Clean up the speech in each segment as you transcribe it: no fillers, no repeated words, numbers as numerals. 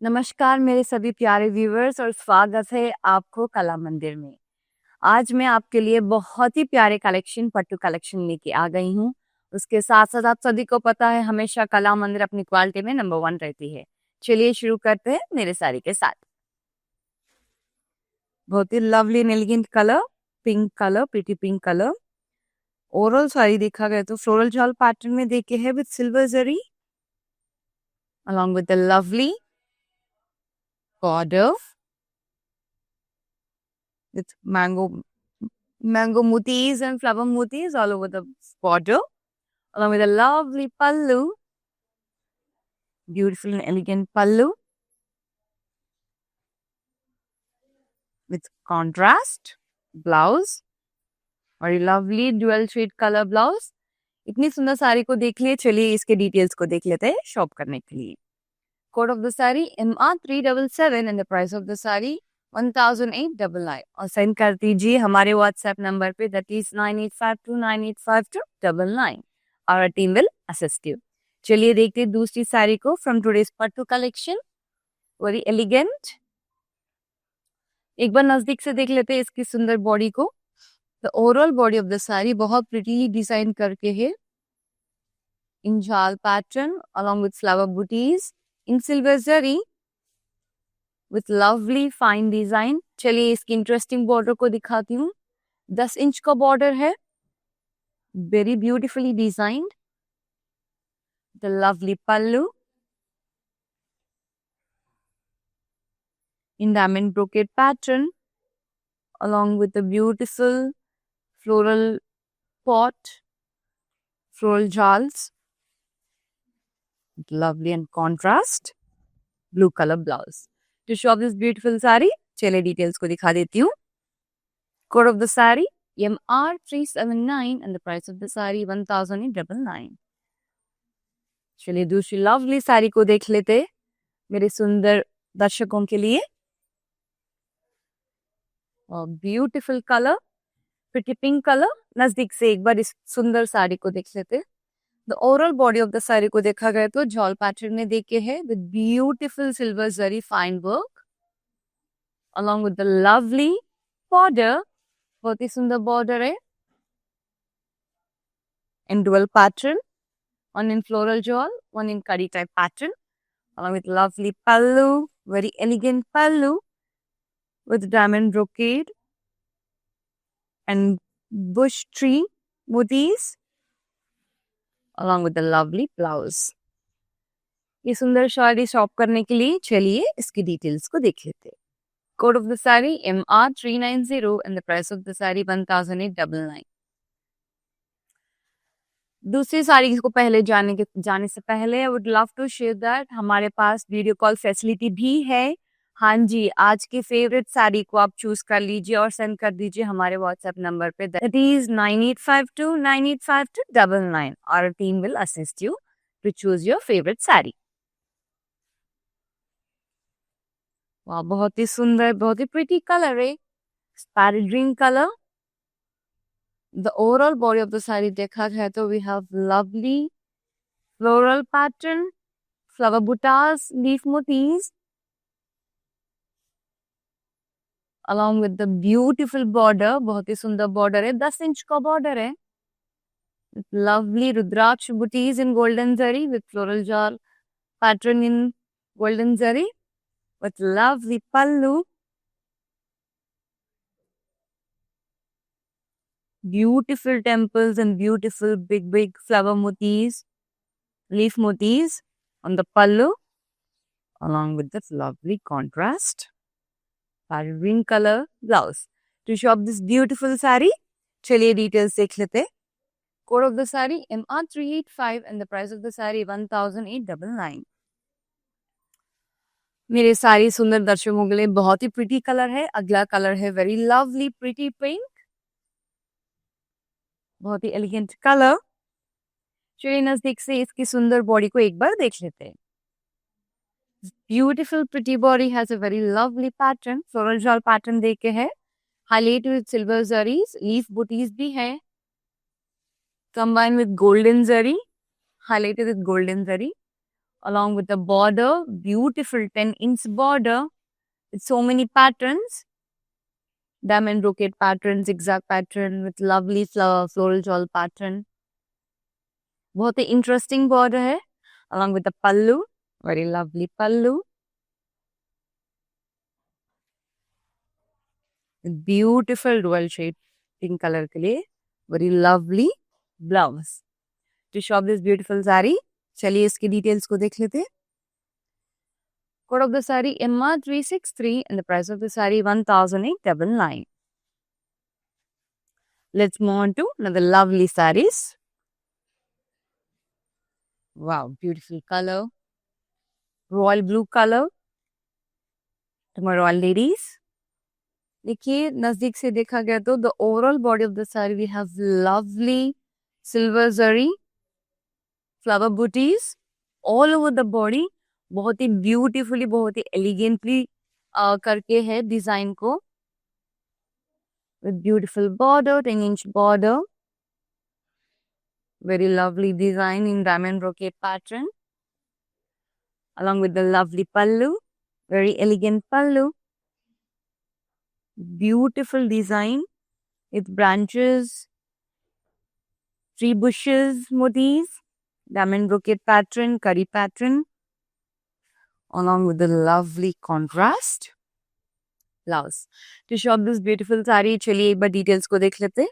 नमस्कार मेरे सभी प्यारे व्यूअर्स और स्वागत है आपको कला मंदिर में। आज मैं आपके लिए बहुत ही प्यारे कलेक्शन पट्टू कलेक्शन लेके आ गई हूँ। उसके साथ साथ आप सभी को पता है हमेशा कला मंदिर अपनी क्वालिटी में नंबर 1 रहती है। चलिए शुरू करते हैं मेरे साड़ी के साथ। बहुत ही lovely elegant colour, pink colour, pretty pink colour. Overall sari देखा गया तो फ्लोरल जॉल पैटर्न में देखे है with silver zari along with the lovely border with mango motifs and flower motifs all over the border, along with a lovely pallu, beautiful and elegant pallu with contrast blouse और ये lovely dual shade color blouse। इतनी सुंदर साड़ी को देख लिए, चलिए इसके details को देख लेते हैं शॉप करने के लिए। Code of the sari MR377 and the price of the sari 1899 और सेंड कर दीजिए हमारे व्हाट्सएप नंबर पे दैट इज 9852985299 और टीम विल असिस्ट यू। चलिए देखते हैं दूसरी साड़ी को from today's pattu collection. Very elegant. एक बार नजदीक से देख लेते हैं इसकी सुंदर बॉडी को। The overall body of the sari बहुत प्रिटीली डिजाइन करके है इन जाल pattern along with flower booties in silver zari with lovely fine design। चलिए इसकी इंटरेस्टिंग बॉर्डर को दिखाती हूँ। 10 इंच का बॉर्डर है, very beautifully designed. The lovely pallu in diamond brocade pattern along with the beautiful floral pot, floral jewels, lovely and contrast blue color blouse। To shop this beautiful saree, चलिए details को दिखा देती हूँ। Code of the sari MR379 and the price of the saree 1899। चलिए दूसरी lovely sari को देख लेते मेरे सुंदर दर्शकों के लिए। Beautiful colour, pretty pink colour. नजदीक से एक बार इस सुंदर साड़ी को देख लेते। The overall body of the sari को देखा गया तो जॉल पैटर्न में देखे है with beautiful silver zari fine work along with the lovely border। बहुत ही सुंदर बॉर्डर है in dual pattern, one in floral jewel, one in curry type pattern, along with lovely pallu, very elegant pallu with diamond brocade and bush tree motifs along with the lovely blouse। ये सुंदर sari shop करने के लिए चलिए इसकी details को देख लेते हैं। Code of the sari MR390 and the price of the sari 1899। दूसरी साड़ी को पहले जाने से पहले I would love to share that हमारे पास वीडियो कॉल फैसिलिटी भी है। हाँ जी, आज की फेवरेट साड़ी को आप चूज कर लीजिए और सेंड कर दीजिए हमारे व्हाट्सएप नंबर पे दैट इज 9852985299 और team will assist you to choose your favourite sari. वाह, बहुत ही सुंदर, बहुत ही प्रिटी कलर है, parrot green colour. The overall body of the saree देखा है तो we have lovely floral pattern, flower buttas, leaf motifs, along with the beautiful border। बहुत ही सुंदर बॉर्डर है, 10 इंच का बॉर्डर है। Lovely rudraksha booties in golden zari with floral jewel pattern in golden zari with lovely pallu, beautiful temples and beautiful big flower motifs, leaf motifs on the pallu along with the lovely contrast green color blouse। To shop this beautiful saree, चलिए details देख लेते। Code of the sari MR385 and the price of the saree 1899। मेरे सारी सुंदर दर्शकों के लिए बहुत ही प्रिटी कलर है। अगला कलर है वेरी लवली प्रिटी पिंक, बहुत ही एलिगेंट कलर। चलिए नजदीक से इसकी सुंदर बॉडी को एक बार देख लेते हैं। Beautiful pretty body has a very lovely pattern, floral jaal pattern देके है, highlight with silver zaris, leaf bootis भी है, combine with golden zari, highlighted with golden zari along with the border, beautiful 10-inch border with so many patterns, diamond brocade pattern, zigzag pattern with lovely floral jewel pattern. बहुत ही interesting border है, along with the pallu, very lovely pallu. Beautiful dual shade pink color के लिए, very lovely blouse. To shop this beautiful saree, चलिए इसकी details को देख लेते हैं. Code of the saree MR363 and the price of the saree 1899. Let's move on to another lovely sarees. Wow, beautiful color. Royal blue color. To my royal ladies. देखिए नजदीक से देखा गया तो the overall body of the saree we have lovely silver zari flower booties all over the body. बहुत ही beautifully बहुत ही elegantly करके है डिजाइन को with beautiful border 10-inch border, very lovely design in diamond brocade pattern, along with the lovely pallu, very elegant pallu, beautiful design with branches, tree bushes motifs, diamond brocade pattern, curry pattern, along with the lovely contrast blouse. To shop this beautiful saree, चलिए एक बार details को देख लेते हैं.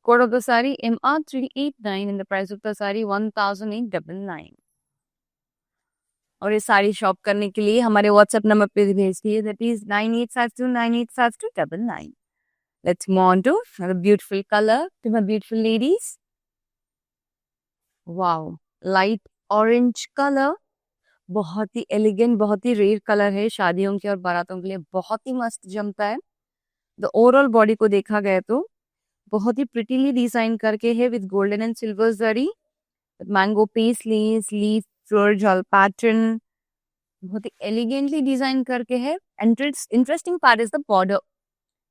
Code of the saree MR389 and the price of the saree 1899. और ये sari shop करने के लिए हमारे व्हाट्सएप नंबर पे भेज दिए, that is 9852985299. Let's move on to another beautiful color to my beautiful ladies. Wow, light orange color, बहुत ही एलिगेंट, बहुत ही रेयर कलर है. शादियों के और बारातों के लिए बहुत ही मस्त जमता है. द ओवरऑल बॉडी को देखा गया तो बहुत ही प्रिटीली डिजाइन करके है with golden and silver zari, mango paisley leaf floral jaal pattern, बहुत ही एलिगेंटली डिजाइन करके है. Interesting part is the border,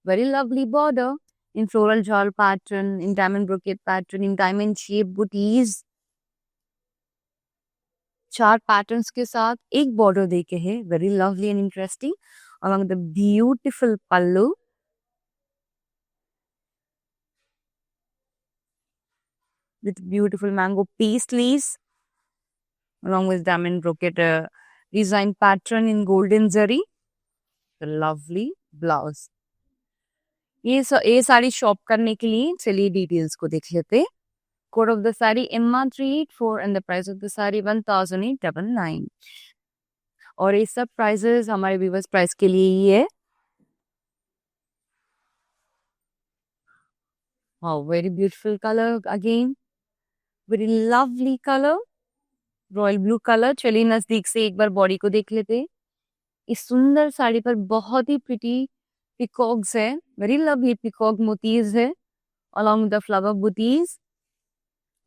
very lovely border in floral jaal pattern, in diamond brocade pattern, in diamond shape booties. 4 patterns के साथ एक border देके है, very lovely and interesting, along with the beautiful pallu, with beautiful mango paisleys, along with diamond brocade design pattern in golden zari, the lovely blouse. ये sari shop करने के लिए चलिए डिटेल्स को देख लेते हैं. Code of the saree MR384 and the price of the saree 1899. और ये सब प्राइजेस हमारे व्यूवर्स प्राइस के लिए ही है. Wow, very beautiful color again, very lovely color, royal blue colour. चलिए नजदीक से एक बार बॉडी को देख लेते हैं. इस सुंदर साड़ी पर बहुत ही प्रिटी पिकॉक्स है, वेरी लवली पिकॉक मोतीव्स है, along with the flower booties,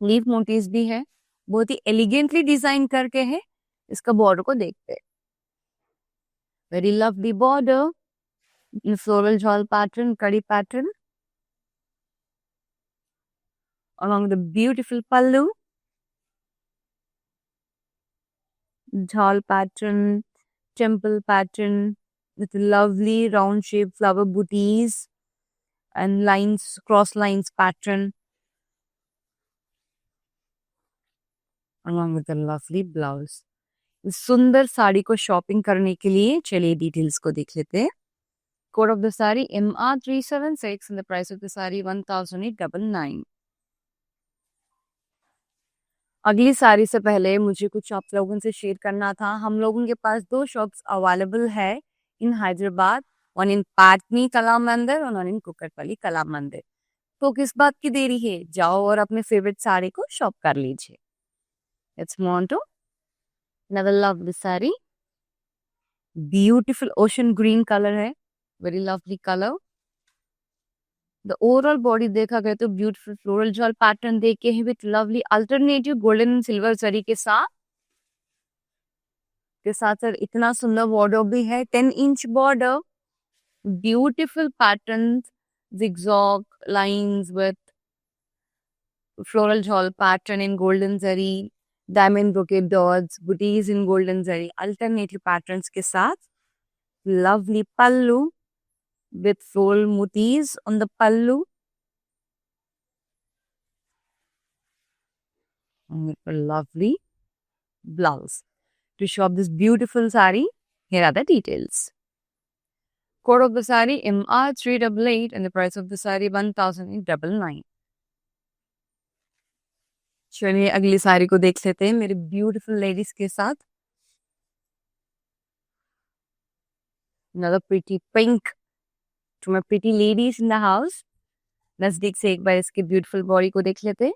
leaf motifs भी है. बहुत ही एलिगेंटली डिजाइन करके है. इसका बॉर्डर को देखते हैं, very lovely border in floral jaal pattern, कड़ी pattern, along with the beautiful pallu, jhal pattern, temple pattern with lovely round shaped flower booties and lines, cross lines pattern, along with the lovely blouse. इस सुंदर साड़ी को shopping करने के लिए चलिए details को देख लेते हैं. Code of the sari MR376 and the price of the saree 1899. अगली साड़ी से पहले मुझे कुछ आप लोगों से शेयर करना था. हम लोगों के पास 2 शॉप्स अवेलेबल है इन हैदराबाद, वन इन पाटनी कला मंदिर और वन इन कुकटपल्ली कला मंदिर. तो किस बात की देरी है, जाओ और अपने फेवरेट साड़ी को शॉप कर लीजिए. Let's move on to another lovely saree. Beautiful ocean green color है, very lovely color. The overall body देखा गया तो beautiful floral jewel pattern देके है with lovely alternative golden and silver जरी के साथ सर इतना सुंदर बॉर्डर भी है. 10-inch border, beautiful patterns, zigzag lines with floral jewel pattern in golden zari, diamond brocade dots, booties in golden zari, alternative patterns के साथ, lovely pallu with floral motifs on the pallu and with a lovely blouse. To shop this beautiful sari, here are the details. Code of the sari MR388 and the price of the sari 1899. चलिए अगली साड़ी को देख लेते हैं मेरे beautiful ladies के साथ. Another pretty pink to my pretty ladies in the house. नजदीक से एक बार इसके ब्यूटीफुल बॉडी को देख लेते हैं.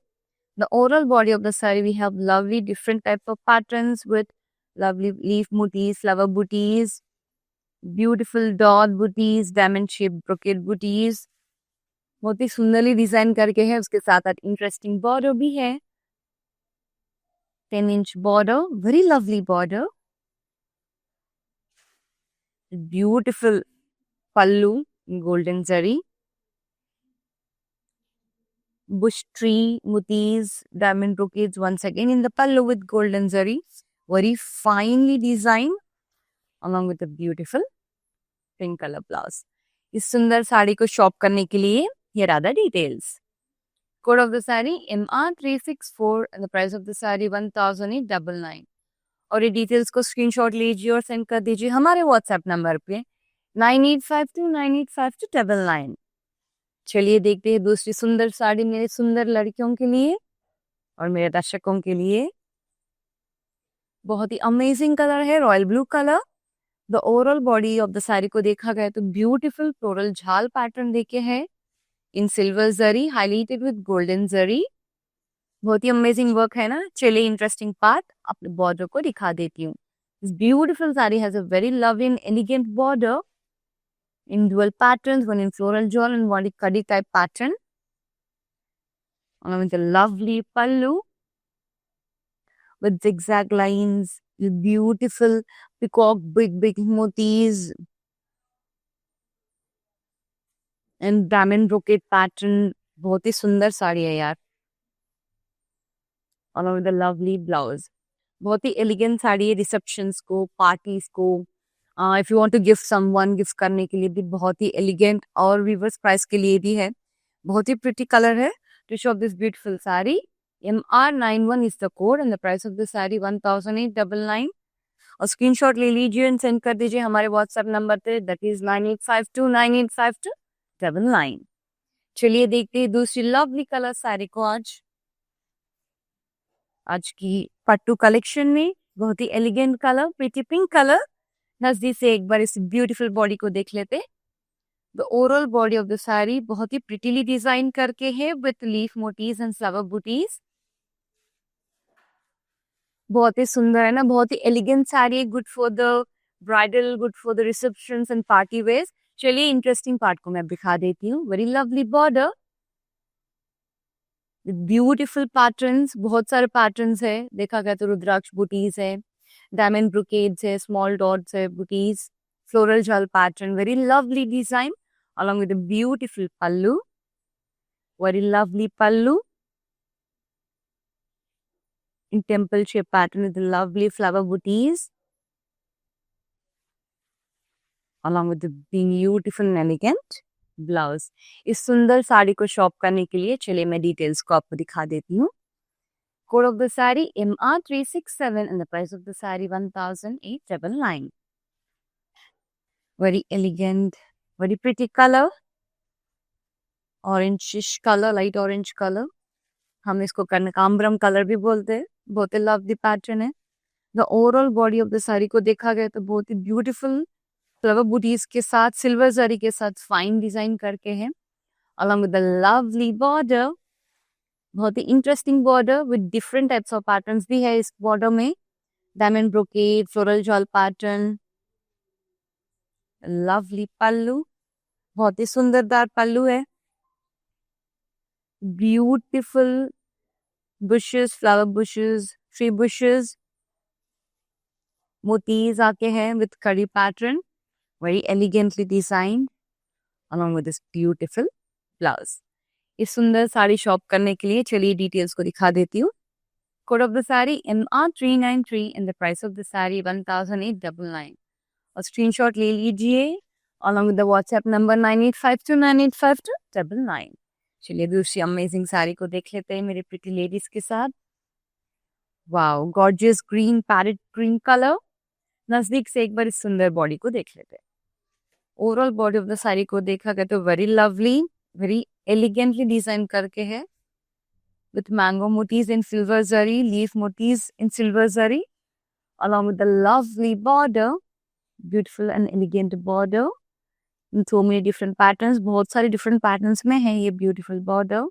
The overall body of the saree, we have lovely different types of patterns with lovely leaf motifs, flower booties, beautiful dot booties, diamond shaped brocade booties. बहुत ही सुंदरली design करके है. उसके साथ साथ इंटरेस्टिंग बॉर्डर भी है. 10-inch border, very lovely border. Beautiful pallu in golden zari. Bush tree motifs, diamond brocades once again in the pallu with golden zari, very finely designed along with a beautiful pink color blouse. इस सुंदर साड़ी को shop करने के लिए here are the details. Code of the saree MR364 and the price of the saree 1899. और ये details को screenshot लीजिए और सेंड कर दीजिए हमारे व्हाट्सएप नंबर पे 9852985299. चलिए देखते हैं दूसरी सुंदर साड़ी मेरे सुंदर लड़कियों के लिए और मेरे दर्शकों के लिए. बहुत ही अमेजिंग कलर है, royal blue colour. The overall body of the sari को देखा गया तो ब्यूटीफुल फ्लोरल झाल पैटर्न देखे है in silver zari highlighted with golden zari. बहुत ही अमेजिंग वर्क है ना. चलिए इंटरेस्टिंग पार्ट अपने बॉर्डर को दिखा देती हूँ. This beautiful sari has a very lovely and elegant border in dual patterns, one in floral jewel and one in kadi type pattern, along with a lovely pallu with zigzag lines, beautiful peacock big motifs and diamond brocade pattern. बहुत ही सुंदर साड़ी है यार, along with a lovely blouse. बहुत ही elegant sari है receptions को, parties को, if you want to gift someone, gift करने के लिए भी बहुत ही एलिगेंट और वीवर्स प्राइस के लिए भी है. बहुत ही प्रिटी कलर है. To shop this beautiful sari MR91 is the code and the price of the sari 1899. और स्क्रीनशॉट ले लीजिए एंड सेंड कर दीजिए हमारे व्हाट्सएप नंबर पे, दैट इज 9852985299. चलिए देखते हैं दूसरी लवली कलर साड़ी को. आज की पट्टू कलेक्शन में बहुत ही elegant colour, pretty pink colour. नजदीक से एक बार इस ब्यूटीफुल बॉडी को देख लेते. The overall body of the sari बहुत ही प्रिटीली डिजाइन करके है with leaf motifs and flower bootis. बहुत ही सुंदर है ना. बहुत ही एलिगेंट साड़ी है. Good for the bridal, good for the receptions and party wears. चलिए इंटरेस्टिंग पार्ट को मैं दिखा देती हूँ. Very lovely border, beautiful patterns, बहुत सारे पैटर्न्स है. देखा गया तो रुद्राक्ष बूटीज है, डायमंड ब्रोकेड्स है, स्मॉल डॉट्स है, बूटीज, फ्लोरल जल pattern, very lovely design along with a beautiful pallu, very lovely pallu in temple shape pattern with the lovely flower booties along with the beautiful and elegant blouse. इस सुंदर साड़ी को shop करने के लिए चलिए मैं details को आपको दिखा देती हूँ. Code of the saree MR367 and the price of the saree 1899. Very elegant, very pretty color, orange color, light orange color. हम इसको कनकांबरम कलर भी बोलते हैं. बहुत ही लवली पैटर्न है. The overall body of the sari को देखा गया तो बहुत ही ब्यूटीफुल फ्लावर बूटीज के साथ, सिल्वर जरी के साथ फाइन डिजाइन करके है along with the lovely border. बहुत ही interesting border with different types of patterns भी है इस बॉर्डर में. Diamond brocade, floral jaal pattern, lovely pallu, बहुत ही सुंदरदार पल्लू है. Beautiful bushes, flower bushes, tree bushes, मोतीज आके हैं with kadi pattern, very elegantly designed along with this beautiful blouse. इस सुंदर साड़ी शॉप करने के लिए चलिए डिटेल्स को दिखा देती हूँ. Code of the saree MR393 and the price of the saree 1899. और स्क्रीनशॉट ले लीजिए along with the WhatsApp number 9852985299. चलिए दूसरी अमेजिंग साड़ी को देख लेते हैं मेरे प्रिटी लेडीज के साथ. Wow, gorgeous green parrot green colour. नजदीक से एक बार इस सुंदर बॉडी को देख लेते हैं. Overall body of the sari को देखा गया तो very lovely, very elegantly design करके है with mango motifs in silver zari, leaf motifs in silver zari, along with the lovely border, beautiful and elegant border in so many different patterns. बहुत सारे different patterns में है ये beautiful border.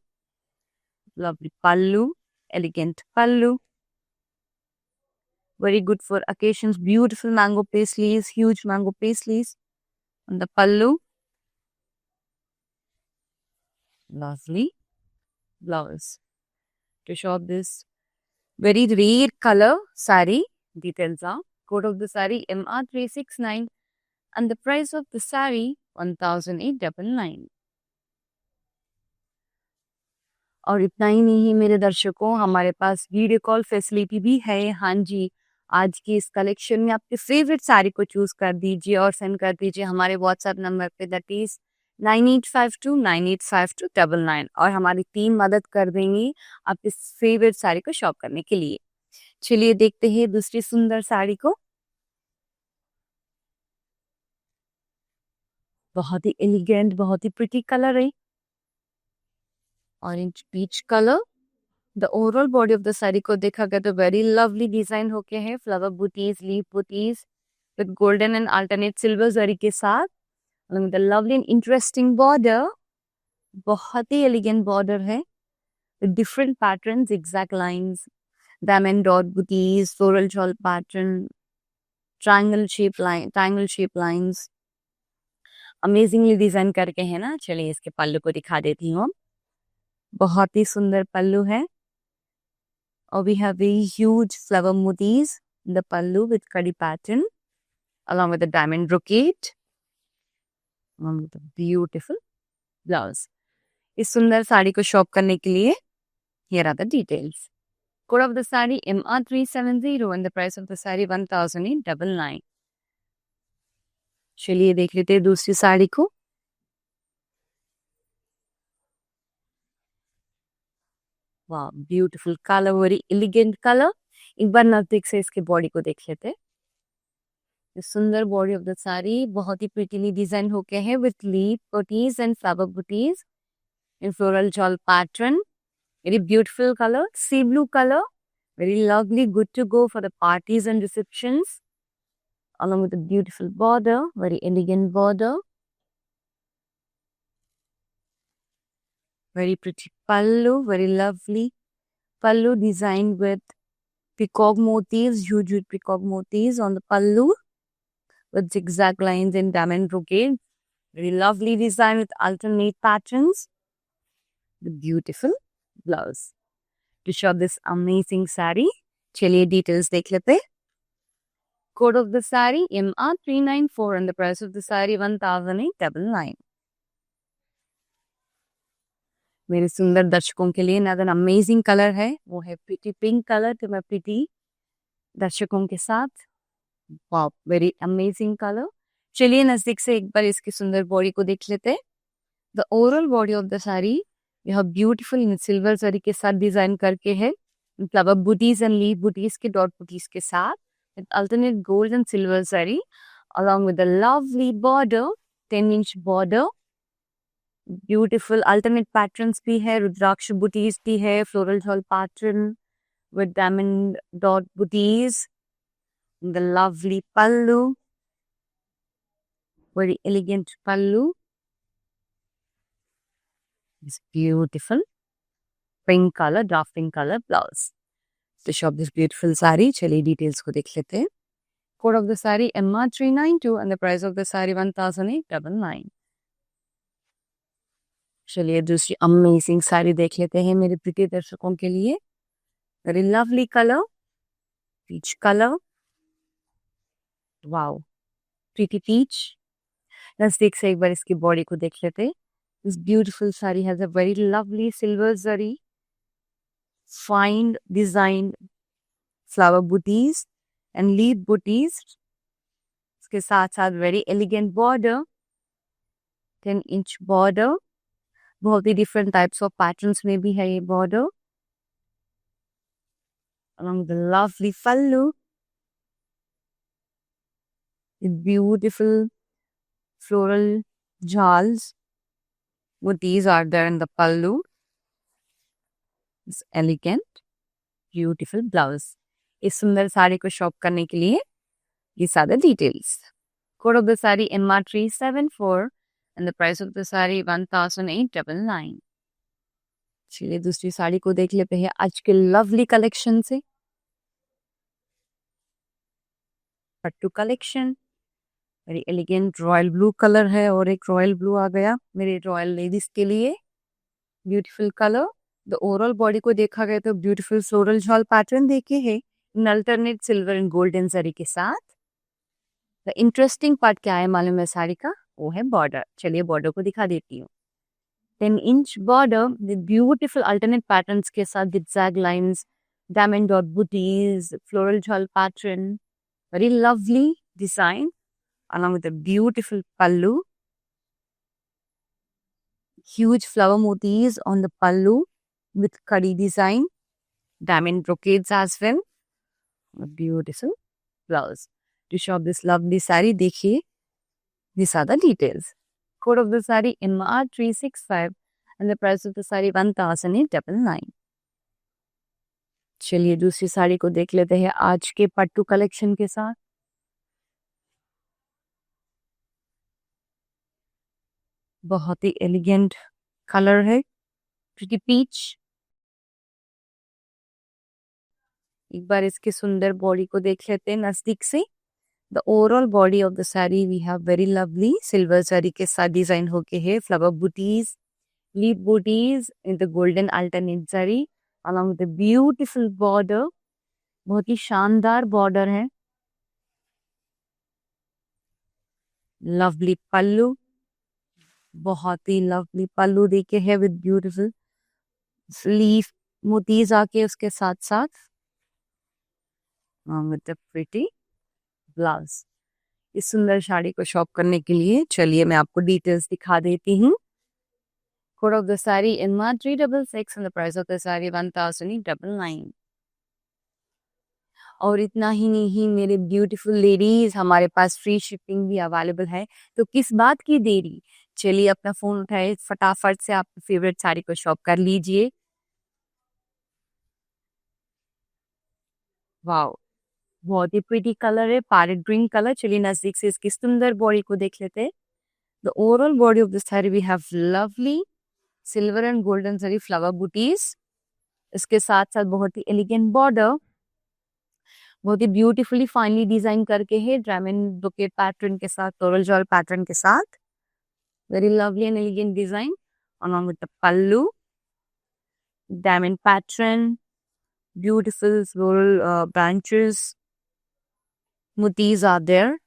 Lovely pallu, elegant pallu. Very good for occasions. Beautiful mango paisleys, huge mango paisleys on the pallu. Lovely blouse. To show this very rare color saree, details are code of the saree MR369 and the price of the saree 1899. और इतना ही नहीं मेरे दर्शकों, हमारे पास video call facility भी है. हाँ जी, आज की इस कलेक्शन में आपके फेवरेट साड़ी को चूज कर दीजिए और सेंड कर दीजिए हमारे व्हाट्सएप नंबर पे, दैट इज 9852985299, और हमारी टीम मदद कर देंगी आपके फेवरेट साड़ी को शॉप करने के लिए. चलिए देखते हैं दूसरी सुंदर साड़ी को. बहुत ही एलिगेंट, बहुत ही प्रिटी कलर है, orange peach colour. The overall body of the sari को देखा गया तो वेरी लवली डिजाइन होके है. Flower booties, leaf bootis with golden and alternate silver zari के साथ, along with the lovely and interesting border. बहुत ही एलिगेंट बॉर्डर है with different patterns, zigzag lines, diamond dot booties, floral shawl pattern, triangle shape lines. Amazingly design करके है ना. चलिए इसके पल्लू को दिखा देती हूँ. बहुत ही सुंदर पल्लू है और we have very huge flower motifs in the pallu with kadi pattern along with the diamond brocade, along with the beautiful blouse. इस सुंदर साड़ी को शॉप करने के लिए here are the details. Code of the saree MR370 and the price of the saree 1899. चलिए देख लेते हैं दूसरी साड़ी को. वाह, beautiful colour, very elegant colour. एक बार नजदीक से इसके बॉडी को देख लेते हैं. सुंदर बॉडी ऑफ द साड़ी बहुत ही प्रिटीली डिजाइन होके है with leaf booties and flower booties in floral shawl pattern. Very beautiful color, sea blue color. Very lovely, good to go for the parties and receptions. Along with a beautiful border, very elegant border. Very pretty pallu, very lovely pallu designed with peacock motifs, huge peacock motifs on the pallu with zigzag lines and diamond brocade. Very lovely design with alternate patterns. The beautiful blouse. To shop this amazing saree, चलिए details देख लेते. Code of the saree MR394 and the price of the saree 1899. मेरे सुंदर दर्शकों के लिए नजर amazing colour है, वो है प्रिटी पिंक कलर. तो मैं प्रिटी दर्शकों के साथ, वाओ, वेरी अमेजिंग कलर. चलिए नजदीक से एक बार इसकी सुंदर बॉडी को देख लेते. The overall body of the sari यह ब्यूटीफुल इन सिल्वर जरी के साथ डिजाइन करके है. Flower booties and leaf booties के डॉट बूटीज के साथ with alternate gold and silver zari along with the lovely border, 10-inch border. Beautiful alternate patterns भी है, रुद्राक्ष बूटीज भी है, floral shawl pattern with diamond dot booties. The lovely pallu, very elegant pallu. This beautiful pink color, dark pink color blouse. To shop this beautiful saree, चलिए details को देख लेते हैं. Code of the saree MR392 and the price of the saree 1899. चलिए दूसरी amazing sari देख लेते हैं मेरे प्रिय दर्शकों के लिए. Very lovely colour, peach colour. Wow, pretty peach. नजदीक से एक बार इसकी बॉडी को देख लेते हैं. This beautiful saree has a very lovely silver zari fine design flower booties and leaf booties, इसके साथ साथ very elegant border, 10-inch border, बहुत ही डिफरेंट टाइप्स ऑफ पैटर्न्स में भी है ये border, along the lovely pallu with beautiful floral jawls. Motifs are there in the pallu. It's elegant, beautiful blouse. इस सुंदर साड़ी को शॉप करने के लिए ये सारे details. Code of the saree MR374 and the price of the saree 1899. चलिए दूसरी साड़ी को देख लेते हैं आज के लवली कलेक्शन से. Pattu collection, very elegant royal blue colour है और एक रॉयल ब्लू आ गया मेरे रॉयल लेडीज के लिए. Beautiful colour. The overall body को देखा गया तो ब्यूटीफुल फ्लोरल झॉल पैटर्न देखे है in alternate silver and golden zari के साथ. द इंटरेस्टिंग पार्ट क्या है मालूम है साड़ी का, वो है बॉर्डर. चलिए बॉर्डर को दिखा देती हूँ. 10-inch border with beautiful alternate patterns के साथ zigzag lines, diamond dot bootis, floral jaal pattern, very lovely design along with a beautiful pallu. Huge flower motifs on the pallu with kadi design, diamond brocades as well. A beautiful blouse. To shop this lovely saree, देखिए these are the details. Code of the saree MR365 and the price of the saree 1899. चलिए दूसरी साड़ी को देख लेते हैं आज के पट्टू collection के साथ. बहुत ही एलिगेंट कलर है, प्रिटी पीच. एक बार इसके सुंदर बॉडी को देख लेते हैं नजदीक से. The overall body of the sari we have very lovely silver sari के साथ डिजाइन होके है flower booties, leaf butis in the golden alternate sari along with the beautiful border. बहुत ही शानदार बॉर्डर है. लवली पल्लू, बहुत ही लवली पल्लू देखे है विद ब्यूटीफुल लीफ मोतीज आके उसके साथ साथ विद द प्रिटी ब्लाउज. इस सुंदर साड़ी को शॉप करने के लिए चलिए मैं आपको डिटेल्स दिखा देती हूँ. Code of the sari MR366 and the price of the saree 1899. और इतना ही नहीं मेरे ब्यूटीफुल लेडीज, हमारे पास फ्री शिपिंग भी अवेलेबल है. तो किस बात की देरी, चलिए अपना फोन उठाए फटाफट से आप फेवरेट साड़ी को शॉप कर लीजिए. वाओ, बहुत ही प्रीटी कलर है, पैरेट ग्रीन कलर. चलिए नजदीक से इसकी सुंदर बॉडी को देख लेते हैं. The overall body of this sari we have lovely silver and golden sari flower butis. इसके साथ साथ बहुत ही एलिगेंट बॉर्डर, बहुत ही ब्यूटीफुली फाइनली डिजाइन करके है डायमंड ब्रोकेड पैटर्न के साथ, फ्लोरल जॉल पैटर्न के साथ. Very lovely and elegant design along with the pallu, diamond pattern, beautiful floral branches, motifs are there.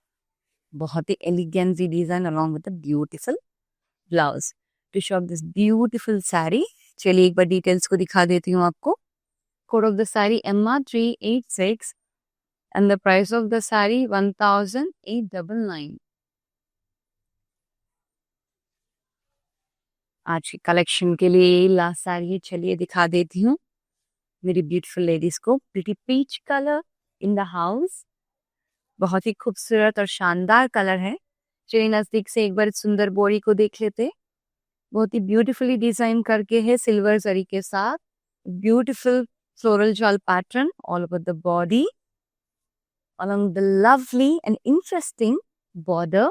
बहुत ही elegant design along with the beautiful blouse. To shop this beautiful saree, चलिए एक बार details को दिखा देती हूँ आपको. Code of the saree MR386 and the price of the saree 1899. आज की कलेक्शन के लिए लास्ट साड़ी चलिए दिखा देती हूँ मेरी ब्यूटीफुल लेडीज को. Pretty peach colour in the house, बहुत ही खूबसूरत और शानदार कलर है. चलिए नजदीक से एक बार सुंदर बॉडी को देख लेते. बहुत ही ब्यूटीफुली डिजाइन करके है सिल्वर जरी के साथ, beautiful floral jaal pattern all over the body along the lovely and interesting border.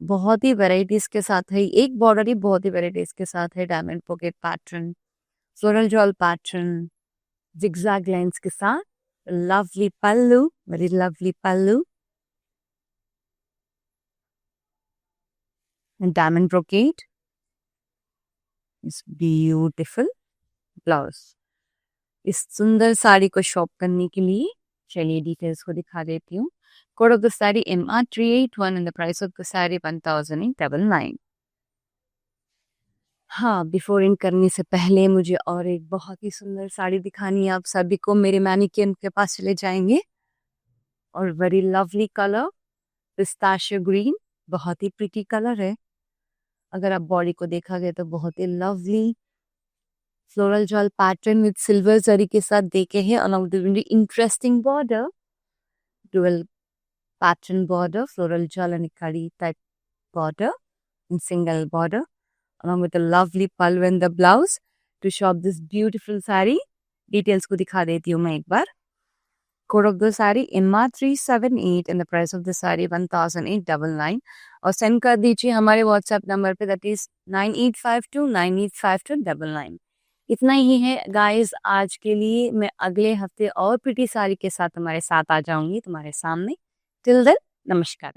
बहुत ही वेराइटीज के साथ है एक बॉर्डर ही, बहुत ही वेराइटीज के साथ है. Diamond pocket pattern, floral jaal pattern, zigzag lines के साथ. लवली पल्लू, वेरी लवली पल्लू, डायमंड ब्रोकेड, इस ब्यूटीफुल ब्लाउज. इस सुंदर साड़ी को शॉप करने के लिए चलिए डिटेल्स को दिखा देती हूँ. Code of the saree MR381 and the price of the saree 1899. हाँ, बिफोर एंड करने से पहले मुझे और एक बहुत ही सुंदर साड़ी दिखानी है आप सभी को। मेरे मैनिक्विन के पास चले जाएंगे। और very lovely colour pistachio green, बहुत ही प्रिटी कलर है। अगर आप बॉडी को देखा गया तो बहुत ही lovely floral jaal pattern with silver zari के साथ देखे हैं। Along with interesting border, dual pattern border, floral jaal and kadi type border in single border along with a lovely pallu and the blouse to shop this beautiful saree. Details को दिखा देती हूँ मैं एक बार। Code of the saree MR378 and the price of the saree 1899 और send कर दीजिए हमारे व्हाट्सएप नंबर पे दैट इज 9852985299। इतना ही है गाइस आज के लिए। मैं अगले हफ्ते और प्रिटी साड़ी के साथ तुम्हारे साथ आ जाऊंगी तुम्हारे सामने। टिल देन नमस्कार।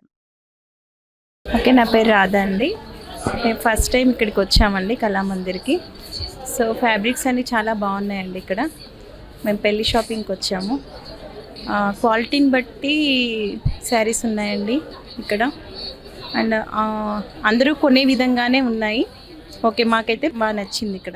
ఓకే, నా పేరు రాధా అండి. మేము ఫస్ట్ టైం ఇక్కడికి వచ్చామండి కళామందిర్కి. సో ఫ్యాబ్రిక్స్ అన్నీ చాలా బాగున్నాయండి ఇక్కడ. మేము పెళ్లి షాపింగ్కి వచ్చాము. క్వాలిటీని బట్టి శారీస్ ఉన్నాయండి ఇక్కడ. అండ్ అందరూ కొనే విధంగానే ఉన్నాయి. ఓకే, మాకైతే బాగా నచ్చింది ఇక్కడ.